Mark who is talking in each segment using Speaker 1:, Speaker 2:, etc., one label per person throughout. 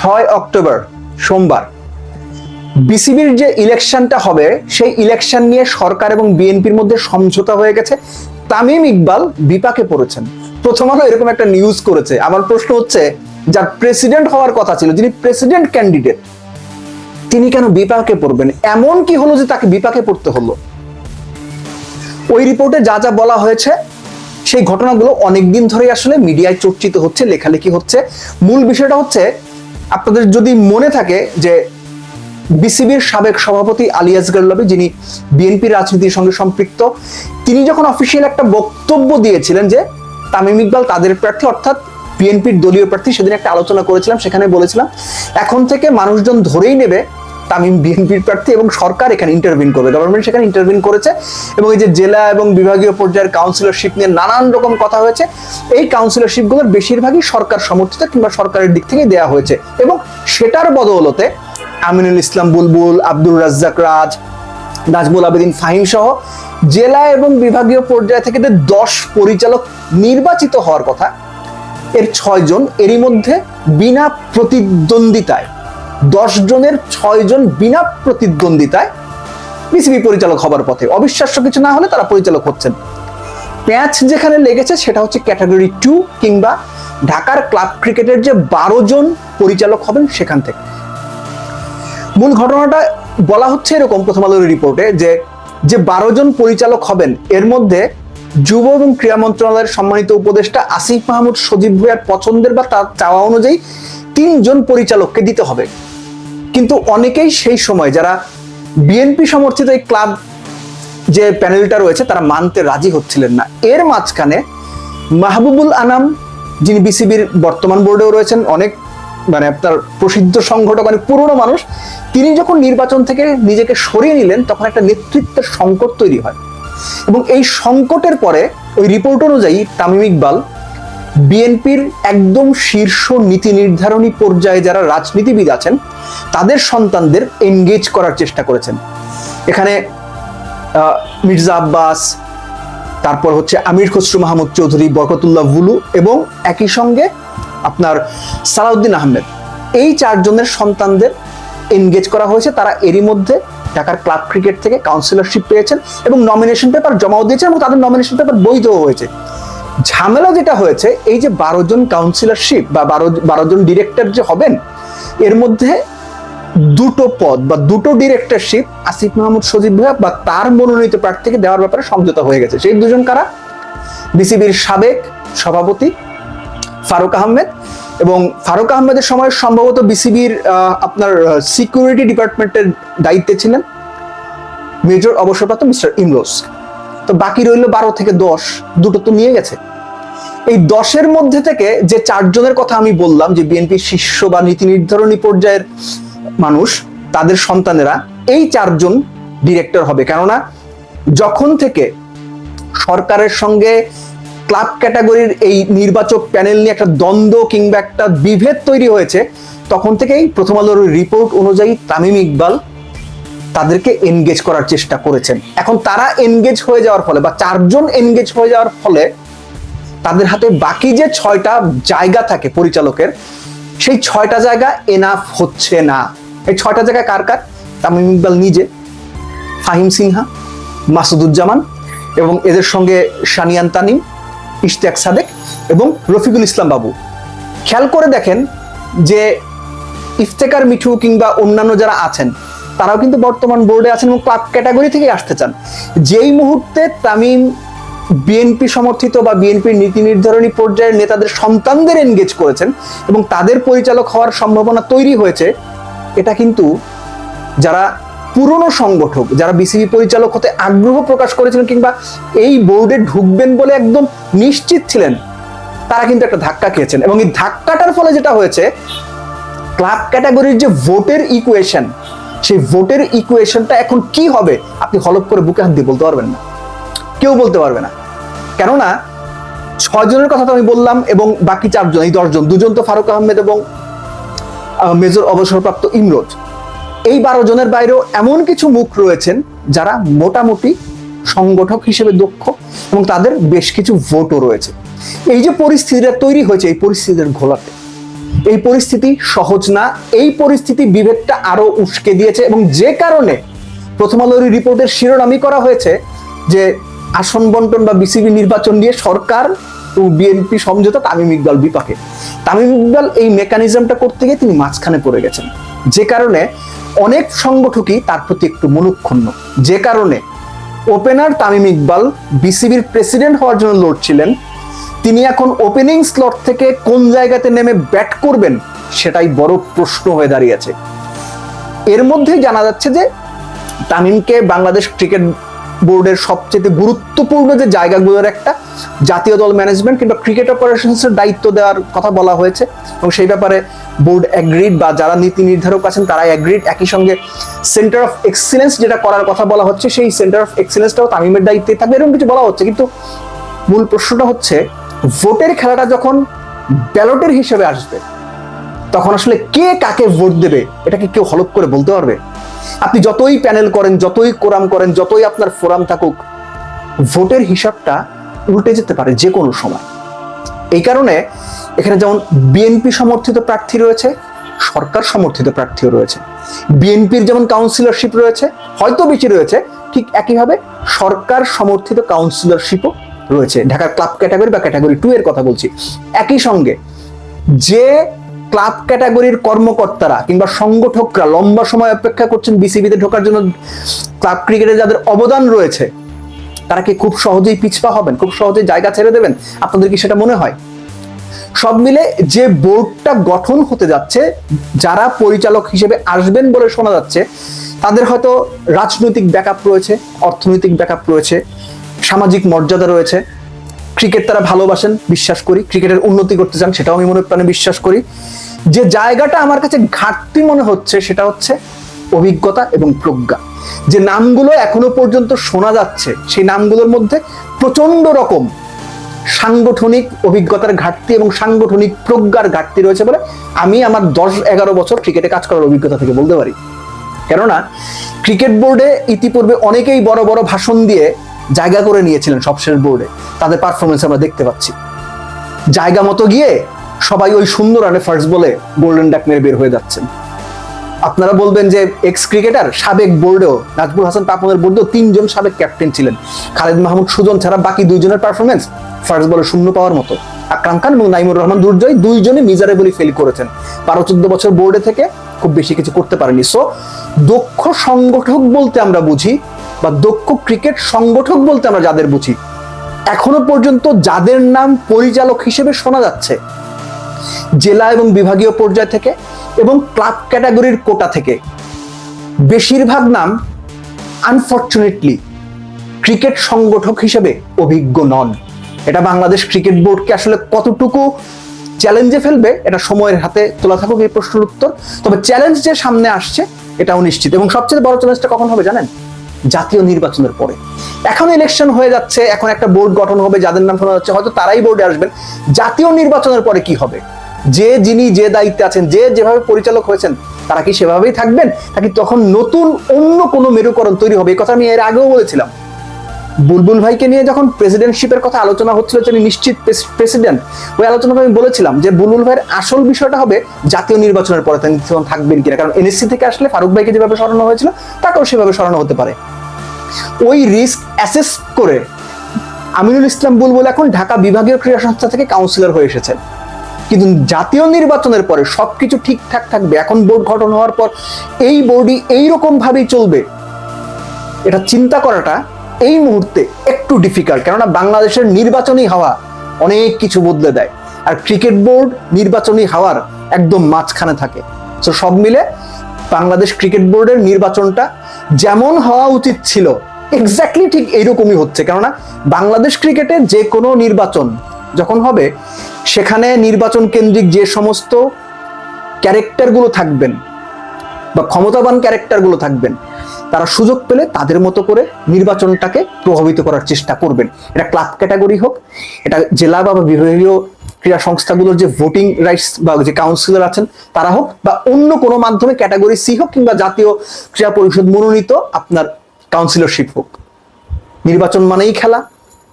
Speaker 1: 6 October সোমবার বিসিবির যে ইলেকশনটা হবে সেই ইলেকশন নিয়ে সরকার এবং বিএনপির মধ্যে সমঝোতা হয়ে গেছে। তামিম ইকবাল বিপাকে পড়েছেন। প্রথম আলো এরকম একটা নিউজ করেছে। আমার প্রশ্ন হচ্ছে, যার প্রেসিডেন্ট হওয়ার কথা ছিল, যিনি প্রেসিডেন্ট ক্যান্ডিডেট, তিনি কেন বিপাকে পড়বেন? এমন কি হলো যে তাকে বিপাকে পড়তে হলো? ওই রিপোর্টে যা যা বলা হয়েছে সেই ঘটনাগুলো অনেকদিন ধরে আসলে মিডিয়ায় চর্চিত হচ্ছে, লেখালেখি হচ্ছে। মূল বিষয়টা হচ্ছে, আপনাদের যদি মনে থাকে যে বিসিবির সাবেক সভাপতি আলী আসগর লবি, যিনি বিএনপির রাজনীতির সঙ্গে সম্পৃক্ত, তিনি যখন অফিসিয়াল একটা বক্তব্য দিয়েছিলেন যে তামিম ইকবাল তাদের প্রার্থী, অর্থাৎ বিএনপির দলীয় প্রার্থী, সেদিন একটা আলোচনা করেছিলাম, সেখানে বলেছিলাম এখন থেকে মানুষজন ধরেই নেবে তামিম বিএনপির প্রার্থী এবং সরকার এখানে ইন্টারভিন করবে। গভর্নমেন্ট সেখানে ইন্টারভিন করেছে এবং এই যে জেলা এবং বিভাগীয় পর্যায়ের কাউন্সিলরশিপ নিয়ে নানান রকম কথা হয়েছে। এই কাউন্সিলরশিপগুলোর বেশিরভাগই সরকার সমর্থিত কিংবা সরকারের দিক থেকে দেওয়া হয়েছে এবং সেটার বদৌলতে আমিনুল ইসলাম বুলবুল, আব্দুর রাজ্জাক রাজ, নাজমুল আবেদিন ফাহিম সহ জেলা এবং বিভাগীয় পর্যায় থেকে 10 পরিচালক নির্বাচিত হওয়ার কথা, এর 6 জন এরই মধ্যে বিনা প্রতিদ্বন্দ্বিতায়, 10 জনের 6 জন বিনা প্রতিদ্বন্দ্বিতায় বিসিবি পরিচালক হবার পথে। অবিশ্বাস্য কিছু না হলে তারা পরিচালক হচ্ছেন। প্যাচ যেখানে লেগেছে সেটা হচ্ছে ক্যাটাগরি 2 কিংবা ঢাকার ক্লাব ক্রিকেটের যে 12 জন পরিচালক হবেন সেখান থেকে। মূল ঘটনাটা বলা হচ্ছে এরকম প্রথম আলোর রিপোর্টে, যে 12 জন পরিচালক হবেন এর মধ্যে যুব এবং ক্রীড়া মন্ত্রণালয়ের সম্মানিত উপদেষ্টা আসিফ মাহমুদ সজীব ভুঁইয়ার পছন্দের বা তার চাওয়া অনুযায়ী 3 জন পরিচালককে দিতে হবে। কিন্তু অনেকেই সেই সময় যারা বিএনপি সমর্থিত এই ক্লাব যে প্যানেলটা রয়েছে তারা মানতে রাজি হচ্ছিলেন না। এর মাঝখানে মাহবুবুল আনাম, যিনি বিসিবির বর্তমান বোর্ডেও রয়েছেন, অনেক আপনার প্রসিদ্ধ সংগঠক, অনেক পুরনো মানুষ, তিনি যখন নির্বাচন থেকে নিজেকে সরিয়ে নিলেন তখন একটা নেতৃত্বের সংকট তৈরি হয় এবং এই সংকটের পরে ওই রিপোর্ট অনুযায়ী তামিম ইকবাল বিএনপির একদম শীর্ষ নীতি নির্ধারণী পর্যায়ে যারা রাজনীতিবিদ আছেন তাদের সন্তানদের এনগেজ করার চেষ্টা করেছেন। এখানে মির্জা আব্বাস, তারপর হচ্ছে আমির খসরু মাহমুদ চৌধুরী, বরকতুল্লাহ বুলু এবং একই সঙ্গে আপনার সালাউদ্দিন আহমেদ, এই 4 জনের সন্তানদের এনগেজ করা হয়েছে। তারা এরই মধ্যে ঢাকার ক্লাব ক্রিকেট থেকে কাউন্সিলরশিপ পেয়েছেন এবং নমিনেশন পেপার জমাও দিয়েছেন এবং তাদের নমিনেশন পেপার বৈধও হয়েছে। ঝামেলা যেটা হয়েছে, এই যে 12 জন কাউন্সিলরশিপ বা 12 জন ডিরেক্টর যে হবেন, এর মধ্যে 2টো পদ বা 2টো ডিরেক্টরশিপ আসিফ মাহমুদ সজীব ভুঁইয়া বা তার মনোনীত প্রার্থীকে দেওয়ার ব্যাপারে সমঝোতা হয়ে গেছে। সেই 2 জন কারা? বিসিবির সাবেক সভাপতি ফারুক আহমেদ, এবং ফারুক আহমেদের সময় সম্ভবত বিসিবির আপনার সিকিউরিটি ডিপার্টমেন্টের দায়িত্বে ছিলেন মেজর অবসরপ্রাপ্ত মিস্টার ইমরোজ। তো বাকি রইল 12 থেকে 10, 2টো তো নিয়ে গেছে। এই 10-এর মধ্যে থেকে যে 4 জনের কথা আমি বললাম যে বিএনপির শীর্ষ বা নীতি নির্ধারণী পর্যায়ের মানুষ, তাদের সন্তানেরা, এই 4 জন ডিরেক্টর হবে। কেননা যখন থেকে সরকারের সঙ্গে ক্লাব ক্যাটাগরির এই নির্বাচক প্যানেল নিয়ে একটা দ্বন্দ্ব কিংবা একটা বিভেদ তৈরি হয়েছে, তখন থেকেই প্রথম আলোর রিপোর্ট অনুযায়ী তামিম ইকবাল তাদেরকে এনগেজ করার চেষ্টা করেছেন। এখন তারা এনগেজ হয়ে যাওয়ার ফলে বা 4 জন এনগেজ হয়ে যাওয়ার ফলে তাদের হাতে বাকি যে 6টা জায়গা থাকে পরিচালকের, সেই 6টা জায়গা এনাফ হচ্ছে না। এই 6টা জায়গা কার কার? তামিম ইকবাল নিজে, ফাহিম সিনহা, মাসুদুজ্জামান এবং এদের সঙ্গে শানিয়ান তানিম, ইশতিয়াক সাদেক এবং রফিকুল ইসলাম বাবু। খেয়াল করে দেখেন যে ইফতেখার মিঠু কিংবা অন্যান্য যারা আছেন তারাও কিন্তু বর্তমান বোর্ডে আছেন এবং ক্লাব ক্যাটাগরি থেকে আসতে চান। যেই মুহূর্তে তামিম বিএনপি সমর্থিত বা বিএনপির নীতি নির্ধারণী পর্যায়ের নেতাদের সন্তানদের এনগেজ করেছেন এবং তাদের পরিচালক হওয়ার সম্ভাবনা তৈরি হয়েছে, এটা কিন্তু যারা পুরনো সংগঠক, যারা বিসিবি পরিচালক হতে আগ্রহ প্রকাশ করেছিলেন কিংবা এই বোর্ডে ঢুকবেন বলে একদম নিশ্চিত ছিলেন, তারা কিন্তু একটা ধাক্কা খেয়েছেন। এবং এই ধাক্কাটার ফলে যেটা হয়েছে, ক্লাব ক্যাটাগরির যে ভোটের ইকুয়েশন, সেই ভোটের ইকুয়েশনটা এখন কি হবে আপনি হলপ করে বুকে হাত দিয়ে বলতে পারবেন না, কেউ বলতে পারবে না। কেননা 6 জনের কথা তো আমি বললাম এবং বাকি 4 জন, এই 10 জন, 2 জন তো ফারুক আহমেদ এবং মেজর অবসরপ্রাপ্ত ইমরোজ, এই 12 জনের বাইরেও এমন কিছু মুখ রয়েছেন যারা মোটামুটি সংগঠক হিসেবে দক্ষ এবং তাদের বেশ কিছু ভোটও রয়েছে। এই যে পরিস্থিতিটা তৈরি হয়েছে, এই পরিস্থিতির ঘোলাটে এই পরিস্থিতি সহজ না। এই পরিস্থিতি বিভেদটা আরো উস্কে দিয়েছে এবং যে কারণে প্রথম আলোর রিপোর্টের শিরোনামই করা হয়েছে যে আসন বন্টন বা বিসিবি নির্বাচন নিয়ে সরকার ও বিএনপি সমঝোতা, তামিম ইকবাল বিপাকে। তামিম ইকবাল এই মেকানিজমটা করতে গিয়ে তিনি মাঝখানে পড়ে গেছেন, যে কারণে অনেক সংগঠকই তার প্রতি একটু মনক্ষুণ্ণ। যে কারণে ওপেনার তামিম ইকবাল বিসিবির প্রেসিডেন্ট হওয়ার জন্য লড়ছিলেন, তিনি এখন ওপেনিং স্লট থেকে কোন জায়গাতে নেমে ব্যাট করবেন সেটাই বড় প্রশ্ন হয়ে দাঁড়িয়েছে। এর মধ্যেই জানা যাচ্ছে যে তামিমকে বাংলাদেশ ক্রিকেট বোর্ডের সবচেয়ে গুরুত্বপূর্ণ যে জায়গাগুলোর একটা জাতীয় দল ম্যানেজমেন্ট কিংবা ক্রিকেট অপারেশনসের দায়িত্ব দেওয়ার কথা বলা হয়েছে এবং সেই ব্যাপারে বোর্ড অ্যাগ্রিড বা যারা নীতি নির্ধারক আছেন তারা অ্যাগ্রিড। একই সঙ্গে সেন্টার অফ এক্সিলেন্স যেটা করার কথা বলা হচ্ছে, সেই সেন্টার অফ এক্সিলেন্সটাও তামিমের দায়িত্বে থাকবে, এরকম কিছু বলা হচ্ছে। কিন্তু মূল প্রশ্নটা হচ্ছে ভোটের খেলাটা যখন ব্যালটের হিসেবে আসবে তখন আসলে কে কাকে ভোট দেবে এটা কি কেউ হলফ করে বলতে পারবে? আপনি যতই প্যানেল করেন, যতই কোরাম করেন, যতই আপনার ফোরাম থাকুক, ভোটের হিসাবটা উল্টে যেতে পারে যে কোনো সময়। এই কারণে এখানে যেমন বিএনপি সমর্থিত প্রার্থী রয়েছে, সরকার সমর্থিত প্রার্থীও রয়েছে। বিএনপির যেমন কাউন্সিলরশিপ রয়েছে, হয়তো বেশি রয়েছে, ঠিক একইভাবে সরকার সমর্থিত কাউন্সিলরশিপও রয়েছে। ঢাকার ক্লাব ক্যাটাগরি বা ক্যাটাগরি 2 এর কথা বলছি। একই সঙ্গে যে ক্লাব ক্যাটাগরির কর্মকর্তারা কিংবা সংগঠকরা লম্বা সময় অপেক্ষা করছেন বিসিবিতে ঢোকার জন্য, ক্লাব ক্রিকেটে যাদের অবদান রয়েছে, তারা কি খুব সহজেই পিছপা হবেন, খুব সহজেই জায়গা ছেড়ে দেবেন? আপনাদের কি সেটা মনে হয়? সব মিলে যে বোর্ডটা গঠন হতে যাচ্ছে, যারা পরিচালক হিসেবে আসবেন বলে শোনা যাচ্ছে, তাদের হয়তো রাজনৈতিক ব্যাকআপ রয়েছে, অর্থনৈতিক ব্যাকআপ রয়েছে, সামাজিক মর্যাদা রয়েছে। ক্রিকেট তারা ভালোবাসেন, বিশ্বাস করি, ক্রিকেটের উন্নতি করতে চান, সেটাও আমি মনে প্রাণে বিশ্বাস করি। যে জায়গাটা আমার কাছে ঘাটতি মনে হচ্ছে সেটা হচ্ছে অভিজ্ঞতা এবং প্রজ্ঞা। যে নামগুলো এখনো পর্যন্ত শোনা যাচ্ছে সেই নামগুলোর মধ্যে প্রচন্ড রকম সাংগঠনিক অভিজ্ঞতার ঘাটতি এবং সাংগঠনিক প্রজ্ঞার ঘাটতি রয়েছে বলে আমি আমার 10-11 বছর ক্রিকেটে কাজ করার অভিজ্ঞতা থেকে বলতে পারি। কেননা ক্রিকেট বোর্ডে ইতিপূর্বে অনেকেই বড় বড় ভাষণ দিয়ে জায়গা করে নিয়েছিলেন সবশেষ বোর্ডে, তাদের পারফরমেন্স আমরা দেখতে পাচ্ছি। জায়গা মতো গিয়ে সবাই ওই সুন্দর রানে ফার্স্ট বলে গোল্ডেন ডাক মেরে বের হয়ে যাচ্ছেন। আপনারা বলবেন যে এক্স ক্রিকেটার, সাবেক বোর্ডেও নাজমুল হাসান পাপনের বোর্ডেও 3 জন সাবেক ক্যাপ্টেন ছিলেন, খালেদ মাহমুদ সুজন ছাড়া বাকি 2 জনের পারফরমেন্স ফার্স্ট বলে শূন্য পাওয়ার মতো। আকরাম খান এবং নাইমুর রহমান দুর্জয় 2 জনই মিজারেবলি ফেল করেছেন, 12-14 বছর বোর্ডে থেকে খুব বেশি কিছু করতে পারেনি। সো দক্ষ সংগঠক বলতে আমরা বুঝি বা দক্ষ ক্রিকেট সংগঠক বলতে আমরা যাদের বুঝি, এখনো পর্যন্ত যাদের নাম পরিচালক হিসেবে শোনা যাচ্ছে জেলা এবং বিভাগীয় পর্যায় থেকে এবং ক্লাব ক্যাটাগরির কোটা থেকে, বেশিরভাগ নাম আনফরচুনেটলি ক্রিকেট সংগঠক হিসেবে অভিজ্ঞ নন। এটা বাংলাদেশ ক্রিকেট বোর্ডকে আসলে কতটুকু চ্যালেঞ্জে ফেলবে এটা সময়ের হাতে তোলা থাকুক এই প্রশ্নের উত্তর। তবে চ্যালেঞ্জ যে সামনে আসছে এটাও নিশ্চিত, এবং সবচেয়ে বড় চ্যালেঞ্জটা কখন হবে জানেন? জাতীয় নির্বাচনের পরে। এখন ইলেকশন হয়ে যাচ্ছে, এখন একটা বোর্ড গঠন হবে, যাদের নাম শোনা যাচ্ছে হয়তো তারাই বোর্ডে আসবেন। জাতীয় নির্বাচনের পরে কি হবে? যিনি যে দায়িত্বে আছেন, যেভাবে পরিচালক হয়েছেন, তারা কি সেভাবেই থাকবেন নাকি তখন নতুন অন্য কোনো মেরুকরণ তৈরি হবে? এই কথা আমি এর আগেও বলেছিলাম। বুলবুল ভাইকে নিয়ে যখন প্রেসিডেন্টশিপের কথা আলোচনা হচ্ছিল, তিনি নিশ্চিত প্রেসিডেন্ট, ওই আলোচনাতে আমি বলেছিলাম যে বুলবুল ভাইয়ের আসল বিষয়টা হবে জাতীয় নির্বাচনের পরে তিনি থাকবেন কিনা, কারণ এনএসসি থেকে আসলে ফারুক ভাইকে যেভাবে সরানো হয়েছিল তাকেও সেভাবে সরানো হতে পারে। ওই রিস্ক অ্যাসেস করে আমিনুল ইসলাম বুলবুল এখন ঢাকা বিভাগীয় ক্রীড়া সংস্থা থেকে কাউন্সিলর হয়ে এসেছেন। কিন্তু জাতীয় নির্বাচনের পরে সবকিছু ঠিকঠাক থাকবে, এখন বোর্ড গঠন হওয়ার পর এই বোর্ডই এইরকম ভাবেই চলবে, এটা চিন্তা করাটা এই মুহূর্তে একটু ডিফিকাল্ট। কেননা বাংলাদেশের নির্বাচনী হাওয়া অনেক কিছু বদলে দেয়, আর ক্রিকেট বোর্ড নির্বাচনী হাওয়ার একদম মাঝখানে থাকে। তো সব মিলে বাংলাদেশ ক্রিকেট বোর্ডের নির্বাচনটা যেমন হওয়া উচিত ছিল এক্স্যাক্টলি ঠিক এইরকমই হচ্ছে। কেননা বাংলাদেশ ক্রিকেটে যে কোনো নির্বাচন যখন হবে, সেখানে নির্বাচন কেন্দ্রিক যে সমস্ত ক্যারেক্টারগুলো থাকবেন বা ক্ষমতাবান ক্যারেক্টারগুলো থাকবেন, তারা সুযোগ পেলে তাদের মতো করে নির্বাচনটাকে প্রভাবিত করার চেষ্টা করবেন। এটা ক্লাব ক্যাটাগরি হোক, এটা জেলা বা বিভাগীয় ক্রীড়া সংস্থাগুলোর যে ভোটিং রাইটস বা যে কাউন্সিলর আছেন তারা হোক, বা অন্য কোনো মাধ্যমে ক্যাটাগরি সি হোক, কিংবা জাতীয় ক্রীড়া পরিষদ মনোনীত আপনার কাউন্সিলরশিপ হোক। নির্বাচন মানেই খেলা,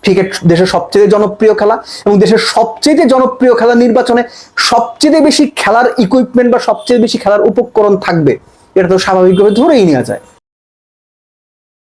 Speaker 1: ক্রিকেট দেশের সবচেয়ে জনপ্রিয় খেলা, এবং দেশের সবচেয়ে জনপ্রিয় খেলা নির্বাচনে সবচেয়ে বেশি খেলার ইকুইপমেন্ট বা সবচেয়ে বেশি খেলার উপকরণ থাকবে, এটা তো স্বাভাবিকভাবে ধরেই নেওয়া যায়।